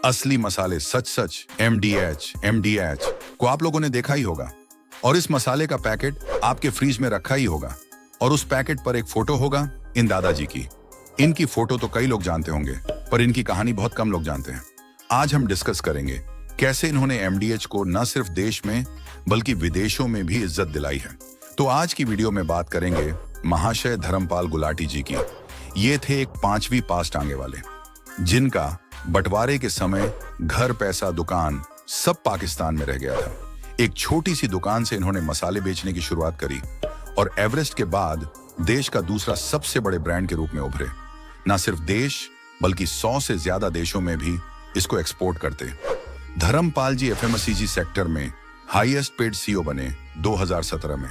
असली मसाले सच सच एमडीएच को आप लोगों ने देखा ही होगा और इस मसाले का पैकेट आपके फ्रिज में रखा ही होगा और उस पैकेट पर एक फोटो होगा इन दादाजी की। इनकी फोटो तो कई लोग जानते होंगे पर इनकी कहानी बहुत कम लोग जानते हैं। आज हम डिस्कस करेंगे कैसे इन्होंने एमडीएच को न सिर्फ देश में बल्कि विदेशों में भी इज्जत दिलाई है। तो आज की वीडियो में बात करेंगे महाशय धर्मपाल गुलाटी जी की। ये थे एक 5वीं पास टांगे वाले जिनका बंटवारे के समय घर, पैसा, दुकान सब पाकिस्तान में रह गया था। एक छोटी सी दुकान से इन्होंने मसाले बेचने की शुरुआत करी और एवरेस्ट के बाद देश का दूसरा सबसे बड़े ब्रांड के रूप में उभरे। न सिर्फ देश बल्कि 100 से ज्यादा देशों में भी इसको एक्सपोर्ट करते। धर्मपाल जी एफएमसीजी सेक्टर में हाईएस्ट पेड सीईओ बने 2017 में।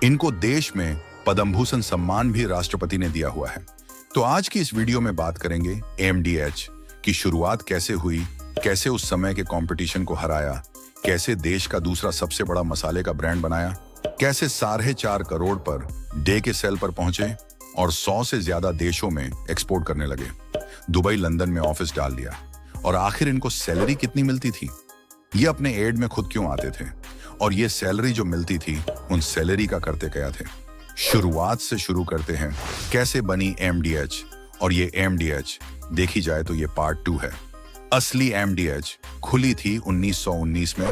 इनको देश में पद्म भूषण सम्मान भी राष्ट्रपति ने दिया हुआ है। तो आज की इस वीडियो में बात करेंगे एमडीएच की शुरुआत कैसे हुई, कैसे उस समय के कंपटीशन को हराया, कैसे देश का दूसरा सबसे बड़ा मसाले का ब्रांड बनाया, कैसे 4.5 करोड़ पर डे के सेल पर पहुंचे और 100 से ज्यादा देशों में एक्सपोर्ट करने लगे। दुबई, लंदन में ऑफिस डाल दिया और आखिर इनको सैलरी कितनी मिलती थी, ये अपने एड में खुद क्यों आते थे और ये सैलरी जो मिलती थी उन सैलरी का करते क्या थे। शुरुआत से शुरू करते हैं कैसे बनी एमडीएच। और ये एमडीएच देखी जाए तो ये पार्ट 2 है। असली एमडीएच खुली थी 1919 में।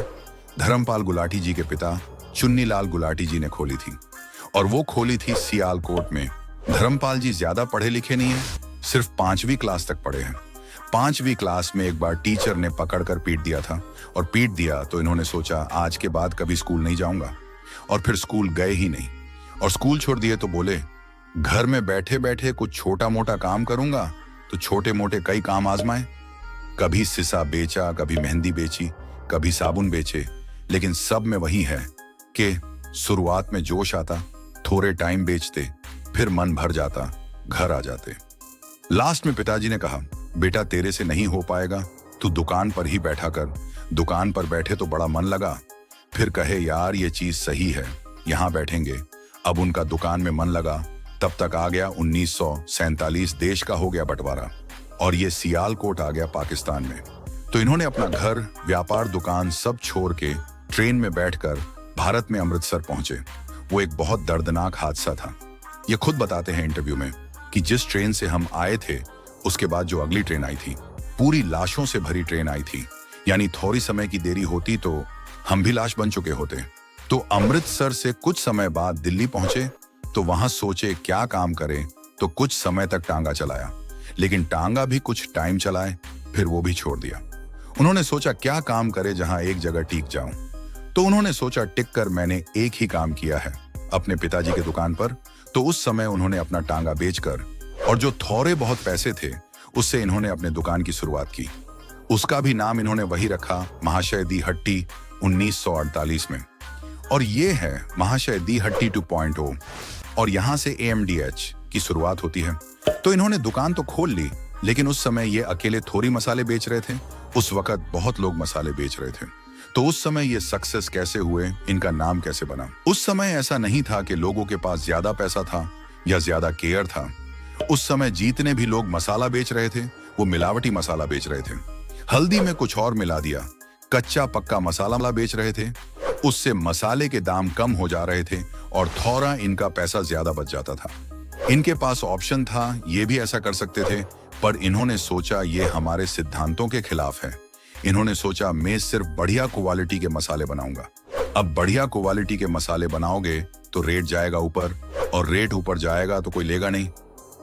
धर्मपाल गुलाटी जी के पिता चुन्नीलाल गुलाटी जी ने खोली थी और वो खोली थी सियालकोट में। धर्मपाल जी ज्यादा पढ़े लिखे नहीं है, सिर्फ 5वीं क्लास तक पढ़े हैं। 5वीं क्लास में एक बार टीचर ने पकड़कर पीट दिया था और पीट दिया तो इन्होंने सोचा आज के बाद कभी स्कूल नहीं जाऊंगा और फिर स्कूल गए ही नहीं। और स्कूल छोड़ दिए तो बोले घर में बैठे बैठे कुछ छोटा मोटा काम करूंगा तो छोटे मोटे कई काम आजमाए। कभी सिसा बेचा, कभी मेहंदी बेची, कभी साबुन बेचे, लेकिन सब में वही है कि शुरुआत में जोश आता, थोड़े टाइम बेचते, फिर मन भर जाता, घर आ जाते। लास्ट में पिताजी ने कहा बेटा तेरे से नहीं हो पाएगा, तू दुकान पर ही बैठा कर। दुकान पर बैठे तो बड़ा मन लगा, फिर कहे यार ये चीज सही है, यहाँ बैठेंगे। अब उनका दुकान में मन लगा। तब तक आ गया 1947, देश का हो गया बंटवारा और ये सियालकोट आ गया पाकिस्तान में। तो इन्होंने अपना घर, व्यापार, दुकान सब छोड़ के ट्रेन में बैठकर भारत में अमृतसर पहुंचे। वो एक बहुत दर्दनाक हादसा था। ये खुद बताते हैं इंटरव्यू में कि जिस ट्रेन से हम आए थे उसके बाद जो अगली ट्रेन आई थी पूरी लाशों से भरी ट्रेन आई थी। यानी थोड़ी समय की देरी होती तो हम भी लाश बन चुके होते। तो अमृतसर से कुछ समय बाद दिल्ली पहुंचे तो वहां सोचे क्या काम करें, तो कुछ समय तक टांगा चलाया, लेकिन टांगा भी कुछ टाइम चलाए फिर वो भी छोड़ दिया। उन्होंने सोचा क्या काम करे जहां एक जगह टिक जाऊं। तो उन्होंने सोचा टिक कर मैंने एक ही काम किया है अपने पिताजी के दुकान पर। तो उस समय उन्होंने अपना टांगा बेचकर और जो थोड़े बहुत पैसे थे उससे इन्होंने अपने दुकान की शुरुआत की। उसका भी नाम इन्होंने वही रखा, महाशय दी हट्टी, 1948 में। और ये है महाशय दी हट्टी 2.0 और यहां से एमडीएच की शुरुआत होती है। तो इन्होंने दुकान तो खोल ली, लेकिन उस समय ये अकेले थोड़ी मसाले बेच रहे थे। उस वक्त बहुत लोग मसाले बेच रहे थे। तो उस समय ये सक्सेस कैसे हुए, इनका नाम कैसे बना। उस समय ऐसा नहीं था कि लोगों के पास ज्यादा पैसा था या ज्यादा केयर था। उस समय जितने भी लोग मसाला बेच रहे थे वो मिलावटी मसाला बेच रहे थे। हल्दी में कुछ और मिला दिया, कच्चा पक्का मसाला बेच रहे थे। उससे मसाले के दाम कम हो जा रहे थे और थोड़ा इनका पैसा ज्यादा बच जाता था। इनके पास ऑप्शन था, ये भी ऐसा कर सकते थे, पर इन्होंने सोचा ये हमारे सिद्धांतों के खिलाफ है। इन्होंने सोचा मैं सिर्फ बढ़िया क्वालिटी के मसाले बनाऊंगा। अब बढ़िया क्वालिटी के मसाले बनाओगे तो रेट जाएगा ऊपर और रेट ऊपर जाएगा तो कोई लेगा नहीं।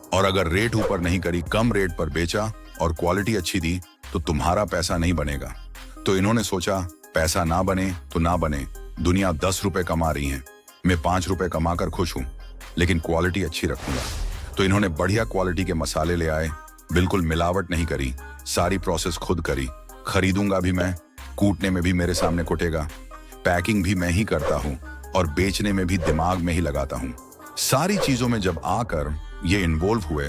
और अगर रेट ऊपर नहीं करी, कम रेट पर बेचा और क्वालिटी अच्छी दी तो तुम्हारा पैसा नहीं बनेगा। तो इन्होंने सोचा पैसा ना बने तो ना बने, दुनिया 10 रुपए कमा रही है, मैं 5 रुपए कमाकर खुश हूं, लेकिन क्वालिटी अच्छी रखूंगा। तो इन्होंने बढ़िया क्वालिटी के मसाले ले आए, बिल्कुल मिलावट नहीं करी, सारी प्रोसेस खुद करी। खरीदूंगा भी मैं, कूटने में भी मेरे सामने कुटेगा, पैकिंग भी मैं ही करता हूं और बेचने में भी दिमाग में ही लगाता हूं। सारी चीजों में जब आकर ये इन्वॉल्व हुए,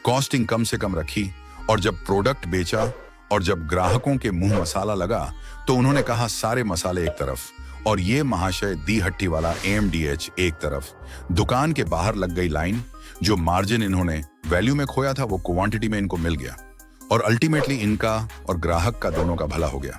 कॉस्टिंग कम से कम रखी और जब प्रोडक्ट बेचा और जब ग्राहकों के मुंह मसाला लगा तो उन्होंने कहा सारे मसाले एक तरफ और ये महाशय दी हट्टी वाला एमडीएच एक तरफ। दुकान के बाहर लग गई लाइन। जो मार्जिन इन्होंने वैल्यू में खोया था वो क्वांटिटी में इनको मिल गया और अल्टीमेटली इनका और ग्राहक का दोनों का भला हो गया।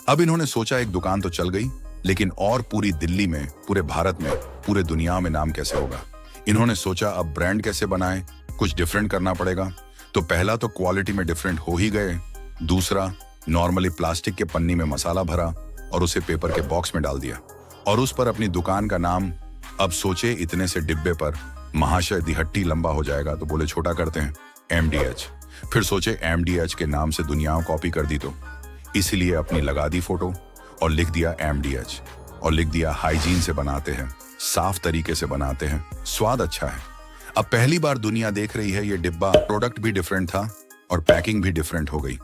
अब इन्होंने सोचा एक दुकान तो चल गई, लेकिन और पूरी दिल्ली में, पूरे भारत में, पूरे दुनिया में नाम कैसे होगा। इन्होंने सोचा अब ब्रांड कैसे बनाएं, कुछ डिफरेंट करना पड़ेगा। तो पहला तो क्वालिटी में डिफरेंट हो ही गए, दूसरा नॉर्मली प्लास्टिक के पन्नी में मसाला भरा और उसे पेपर के बॉक्स में डाल दिया और उस पर अपनी दुकान का नाम। अब सोचे इतने से डिब्बे पर महाशय दिहट्टी लंबा हो जाएगा, तो बोले छोटा करते हैं, MDH। फिर सोचे MDH के नाम से दुनिया कॉपी कर दी, तो इसीलिए अपनी लगा दी फोटो और लिख दिया MDH और लिख दिया हाइजीन से बनाते हैं, साफ तरीके से बनाते हैं, स्वाद अच्छा है। अब पहली बार दुनिया देख रही है ये डिब्बा। प्रोडक्ट भी डिफरेंट था और पैकिंग भी डिफरेंट हो गई।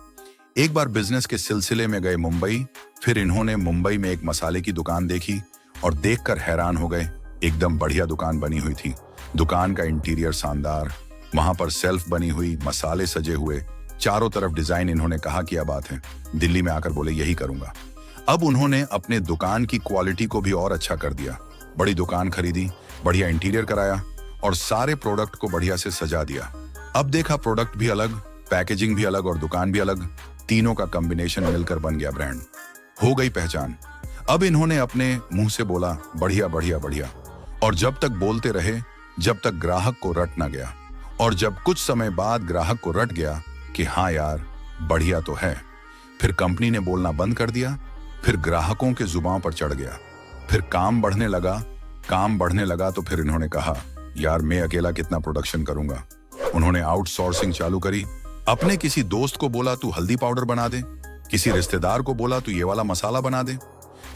एक बार बिजनेस के सिलसिले में गए मुंबई। फिर इन्होंने मुंबई में एक मसाले की दुकान देखी और देखकर हैरान हो गए। एकदम बढ़िया दुकान बनी हुई थी। दुकान का इंटीरियर शानदार, वहां पर सेल्फ बनी हुई, मसाले सजे हुए, चारों तरफ डिजाइन। इन्होंने कहा क्या बात है, दिल्ली में आकर बोले यही करूंगा। अब उन्होंने अपने दुकान की क्वालिटी को भी और अच्छा कर दिया। बड़ी दुकान खरीदी, बढ़िया इंटीरियर कराया और सारे प्रोडक्ट को बढ़िया से सजा दिया। अब देखा प्रोडक्ट भी अलग, पैकेजिंग भी अलग और दुकान भी अलग, तीनों का कॉम्बिनेशन मिलकर बन गया ब्रांड, हो गई पहचान। अब इन्होंने अपने मुंह से बोला बढ़िया बढ़िया बढ़िया, और जब तक बोलते रहे जब तक ग्राहक को रट ना गया। और जब कुछ समय बाद ग्राहक को रट गया कि हाँ यार बढ़िया तो है, फिर कंपनी ने बोलना बंद कर दिया। फिर ग्राहकों के जुबान पर चढ़ गया। फिर काम बढ़ने लगा तो फिर इन्होंने कहा यार मैं अकेला कितना प्रोडक्शन करूंगा। उन्होंने आउटसोर्सिंग चालू करी। अपने किसी दोस्त को बोला तू हल्दी पाउडर बना दे, किसी रिश्तेदार को बोला तू ये वाला मसाला बना दे।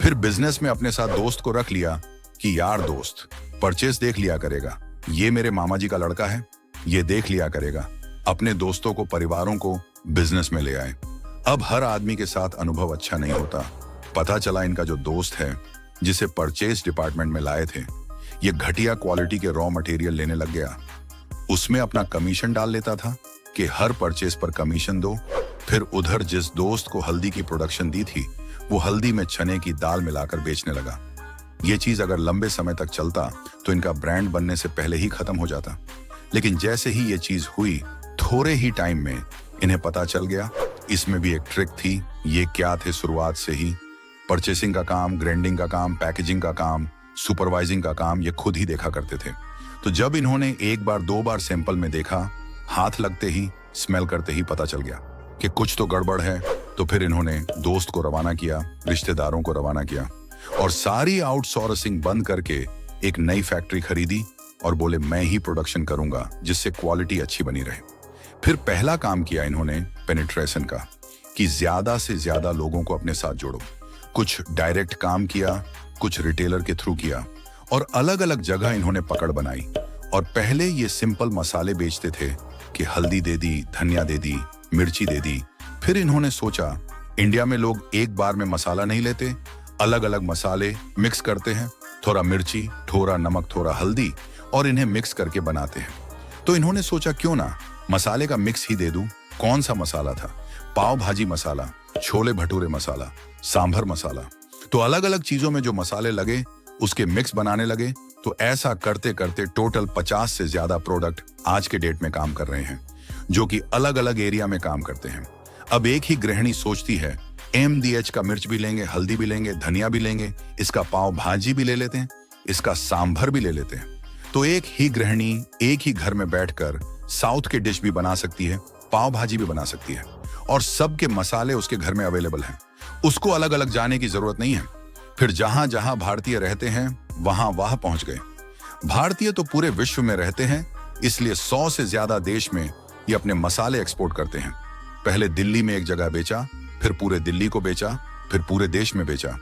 फिर बिजनेस में अपने साथ दोस्त को रख लिया कि यार दोस्त परचेस देख लिया करेगा, ये मेरे मामा जी का लड़का है, ये देख लिया करेगा। अपने दोस्तों को, परिवारों को बिजनेस में ले आए। अब हर आदमी के साथ अनुभव अच्छा नहीं होता। पता चला इनका जो दोस्त है जिसे परचेस डिपार्टमेंट में लाए थे, ये घटिया क्वालिटी के रॉ मटेरियल लेने लग गया। उसमें अपना कमीशन डाल लेता था कि हर परचेस पर कमीशन दो। फिर उधर जिस दोस्त को हल्दी की प्रोडक्शन दी थी, वो हल्दी में चने की दाल मिलाकर बेचने लगा। ये चीज अगर लंबे समय तक चलता तो इनका ब्रांड बनने से पहले ही खत्म हो जाता। लेकिन जैसे ही ये चीज हुई, थोड़े ही टाइम में इन्हें पता चल गया इसमें भी एक ट्रिक थी। ये क्या थे, शुरुआत से ही परचेसिंग का काम, ग्राइंडिंग का काम, पैकेजिंग का काम, सुपरवाइजिंग का काम ये खुद ही देखा करते थे। तो जब इन्होंने एक बार दो बार सैंपल में देखा, हाथ लगते ही, स्मेल करते ही पता चल गया कि कुछ तो गड़बड़ है। तो फिर इन्होंने दोस्त को रवाना किया, रिश्तेदारों को रवाना किया और सारी आउटसोर्सिंग बंद करके एक नई फैक्ट्री खरीदी और बोले मैं ही प्रोडक्शन करूंगा जिससे क्वालिटी अच्छी बनी रहे। फिर पहला काम किया इन्होंने पेनिट्रेशन का, कि ज्यादा से ज्यादा लोगों को अपने साथ जोड़ो। कुछ डायरेक्ट काम किया, कुछ रिटेलर के थ्रू किया और अलग अलग जगह इन्होंने पकड़ बनाई। और पहले ये सिंपल मसाले बेचते थे कि हल्दी दे दी, धनिया दे दी, मिर्ची दे दी। फिर इन्होंने सोचा इंडिया में लोग एक बार में मसाला नहीं लेते, अलग अलग मसाले मिक्स करते हैं, थोड़ा मिर्ची, थोड़ा नमक, थोड़ा हल्दी, और इन्हें मिक्स करके बनाते हैं। तो इन्होंने सोचा क्यों ना मसाले का मिक्स ही दे दूं। कौन सा मसाला था? पाव भाजी मसाला, छोले भटूरे मसाला, सांभर मसाला। तो अलग अलग चीजों में जो मसाले लगे उसके मिक्स बनाने लगे। तो ऐसा करते करते टोटल 50 से ज्यादा प्रोडक्ट आज के डेट में काम कर रहे हैं, जो कि अलग अलग एरिया में काम करते हैं। अब एक ही गृहिणी सोचती है MDH का मिर्च भी लेंगे, हल्दी भी लेंगे, धनिया भी लेंगे, इसका पाव भाजी भी ले लेते हैं, इसका सांभर भी ले लेते हैं। तो एक ही गृहिणी एक ही घर में बैठकर साउथ के डिश भी बना सकती है, पाव भाजी भी बना सकती है और सबके मसाले उसके घर में अवेलेबल हैं। उसको अलग अलग जाने की जरूरत नहीं है। फिर जहां जहां भारतीय रहते हैं वहां वह पहुंच गए। भारतीय तो पूरे विश्व में रहते हैं, इसलिए 100 से ज्यादा देश में ये अपने मसाले एक्सपोर्ट करते हैं। पहले दिल्ली में एक जगह बेचा, फिर पूरे दिल्ली को बेचा, फिर पूरे देश में बेचा,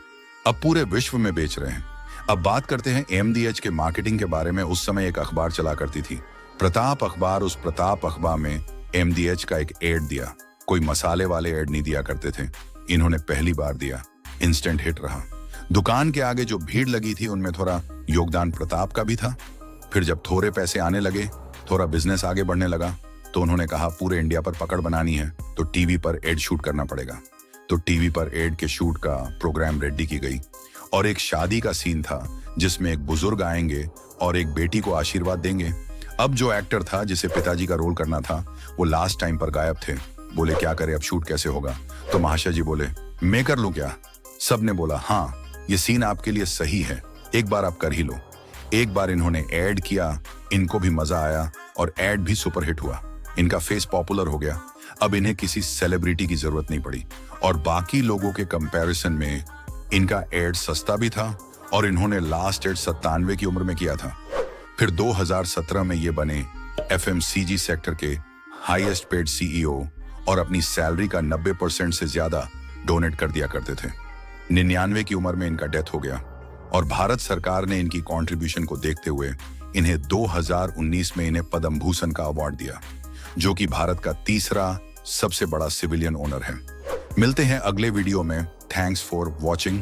अब पूरे विश्व में बेच रहे हैं। अब बात करते हैं MDH के मार्केटिंग के बारे में। उस समय एक अखबार चला करती थी, प्रताप अखबार। उस प्रताप अखबार में MDH का एक एड दिया। कोई मसाले वाले एड नहीं दिया करते थे, इन्होंने पहली बार दिया, इंस्टेंट हिट रहा। दुकान के आगे जो भीड़ लगी थी उनमें थोड़ा योगदान प्रताप का भी था। फिर जब थोड़े पैसे आने लगे, थोड़ा बिजनेस आगे बढ़ने लगा, तो उन्होंने कहा पूरे इंडिया पर पकड़ बनानी है तो टीवी पर एड शूट करना पड़ेगा। तो टीवी पर एड के शूट का प्रोग्राम रेडी की गई और एक शादी का सीन था जिसमें एक बुजुर्ग आएंगे और एक बेटी को आशीर्वाद देंगे। अब जो एक्टर था जिसे पिताजी का रोल करना था वो लास्ट टाइम पर गायब थे, बोले क्या करे, अब शूट कैसे होगा? तो महाशय जी बोले मैं कर लूं क्या? सबने बोला हाँ, ये सीन आपके लिए सही है, एक बार आप कर ही लो। एक बार इन्होंने ऐड किया, इनको भी मजा आया और ऐड भी सुपरहिट हुआ। इनका फेस पॉपुलर हो गया। अब इन्हें किसी सेलिब्रिटी की जरूरत नहीं पड़ी और बाकी लोगों के कंपैरिजन में इनका एड सस्ता भी था और इन्होंने लास्ट एड 97 की उम्र में किया था। फिर 2017 में ये बने FMCG सेक्टर के हाईएस्ट पेड CEO और अपनी सैलरी का 90% से ज्यादा डोनेट कर दिया करते थे। 99 की उम्र में इनका डेथ हो गया और भारत सरकार ने इनकी कंट्रीब्यूशन को देखते हुए इन्हें 2019 में इन्हें पद्म भूषण का अवार्ड दिया, जो कि भारत का तीसरा सबसे बड़ा सिविलियन ओनर है। मिलते हैं अगले वीडियो में। Thanks for watching.